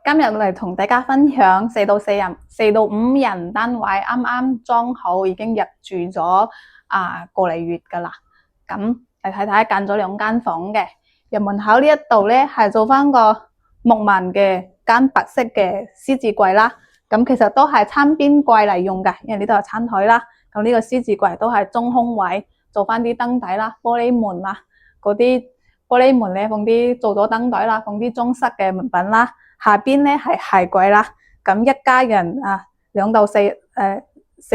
今日嚟同大家分享4到5人單位，啱啱裝好，已經入住咗個嚟月噶啦。咁嚟睇睇，揀咗2間房嘅。入門口呢一度咧係做翻個木紋嘅間白色嘅獅子櫃啦。咁其實都係餐邊櫃嚟用嘅，因為呢度有餐台啦。咁呢個獅子櫃都係中空位，做翻啲燈底啦、玻璃門啦，嗰啲玻璃門咧放啲做咗燈底啦，放啲裝飾嘅物品啦。下邊咧係鞋櫃啦，咁一家人2到4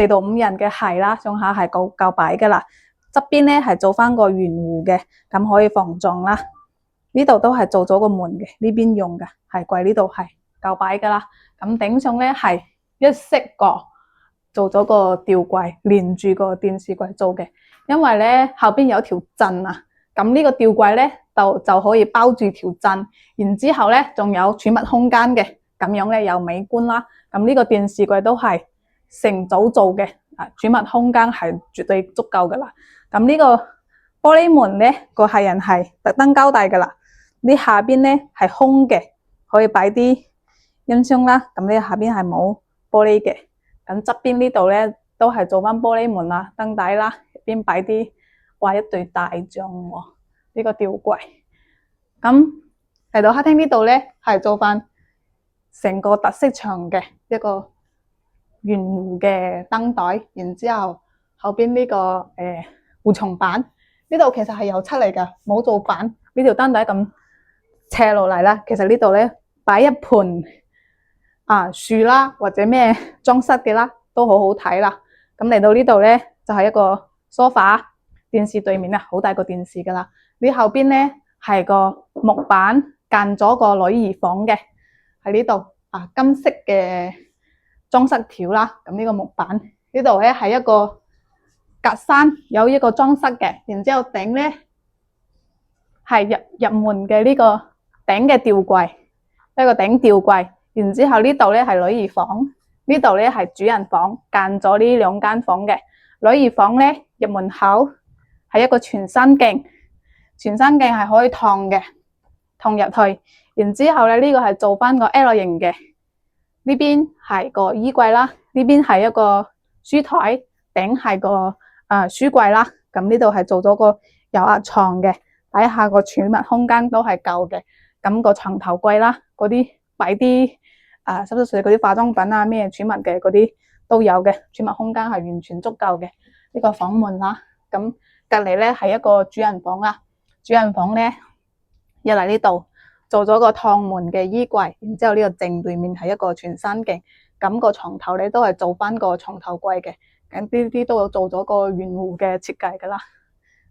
到5人嘅鞋啦，上下係夠擺噶啦。側邊咧係做翻個圓弧嘅，咁可以防撞啦。呢度都係做咗個門嘅，呢邊用嘅鞋櫃呢度係夠擺噶啦。咁頂上咧係一色個做咗個吊櫃，連住個電視櫃做嘅，因為咧後邊有條震啊。咁呢個吊櫃咧就可以包住條震，然之後咧仲有儲物空間嘅，咁樣咧有美觀啦。咁呢個電視櫃都係成組做嘅，儲物空間係絕對足夠噶啦。咁呢個玻璃門咧個客人係特登交代噶啦，呢下邊咧係空嘅，可以擺啲音箱啦。咁呢下邊係冇玻璃嘅，咁側邊呢度咧都係做翻玻璃門啦、燈底啦，入邊擺啲。哇！一對大象喎，呢個吊櫃。咁嚟到客廳呢度咧，係做翻成個特色牆嘅一個圓弧嘅燈袋，然之後後邊呢個護牆板，呢度其實係油漆嚟噶，冇做板。呢條燈底咁斜落嚟啦，其實呢度咧擺一盆樹啦，或者咩裝飾嘅啦，都好好睇啦。咁嚟到呢度咧，就係一個梳化。電視對面好大個電視噶啦，呢後邊咧係個木板間咗個女兒房嘅，喺呢度金色嘅裝飾條啦。咁呢個木板呢度咧係一個格柵，有一個裝飾嘅，然之後頂咧係入門嘅呢個頂嘅吊櫃，一個頂吊櫃。然之後呢度咧係女兒房，呢度咧係主人房，間咗呢2間房嘅。女兒房咧入門口係一個全身鏡，全身鏡係可以燙嘅，燙入去。然之後咧呢個係做翻個 L 型嘅，呢邊係個衣櫃啦，呢邊係一個書台，頂係個書櫃啦。咁呢度係做咗個有壓床嘅，底下個儲物空間都係夠嘅。咁個床頭櫃啦，嗰啲擺啲濕濕碎嗰啲化妝品啊，咩儲物嘅嗰啲都有嘅，儲物空間係完全足夠嘅。呢個房門啦，咁隔籬咧係一個主人房啦。主人房咧入嚟呢度做咗個趟門嘅衣櫃，然之後呢個正對面係一個全身鏡。咁個床頭咧都係做翻個床頭櫃嘅，咁呢啲都有做咗個圓弧嘅設計噶啦。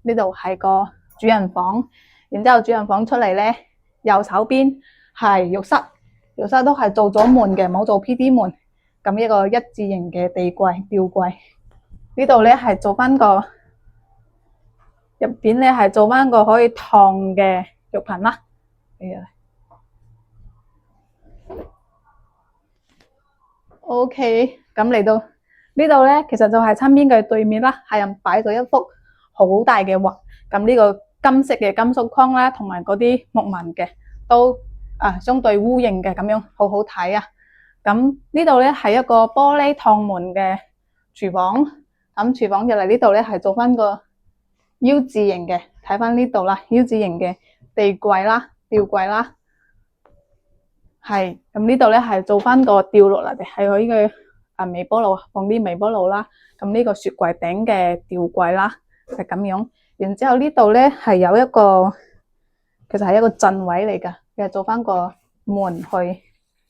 呢度係個主人房，然之後主人房出嚟咧，右手邊係浴室，浴室都係做咗門嘅，冇做 PD 門。咁一個一字形嘅地櫃吊櫃，呢度咧係做翻個入邊咧係做翻個可以燙嘅浴盆啦。OK， 咁嚟到呢度咧，其實就係餐邊嘅對面啦，係人擺咗一幅好大嘅畫。咁呢個金色嘅金屬框啦，同埋嗰啲木紋嘅都相對烏形嘅，咁樣好好睇啊。咁呢度咧係一個玻璃趟門嘅廚房，咁廚房入嚟呢度咧係做翻個 U 字形嘅，睇翻呢度啦 ，U 字形嘅地櫃啦、吊櫃啦，係咁呢度咧係做翻個吊落嚟嘅，係可以嘅微波爐放啲微波爐啦。咁呢個雪櫃頂嘅吊櫃啦，係咁樣。然之後呢度咧係有一個，其實係一個震位嚟噶，嘅做翻個門去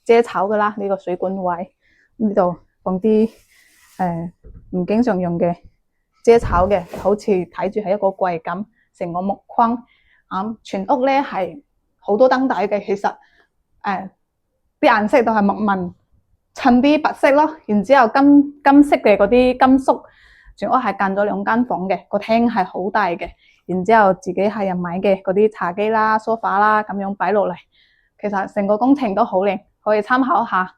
遮醜噶啦。呢個水管位呢度放啲唔經常用嘅遮醜嘅，好似睇住係一個櫃咁，成個木框。全屋咧係好多燈帶嘅，其實啲顏色都係木紋襯啲白色咯。然之後金色嘅嗰啲金屬，全屋係間咗2間房嘅，個廳係好大嘅。然之後自己係人買嘅嗰啲茶几啦、梳化啦，咁樣擺落嚟，其實成個工程都好靚，可以參考下。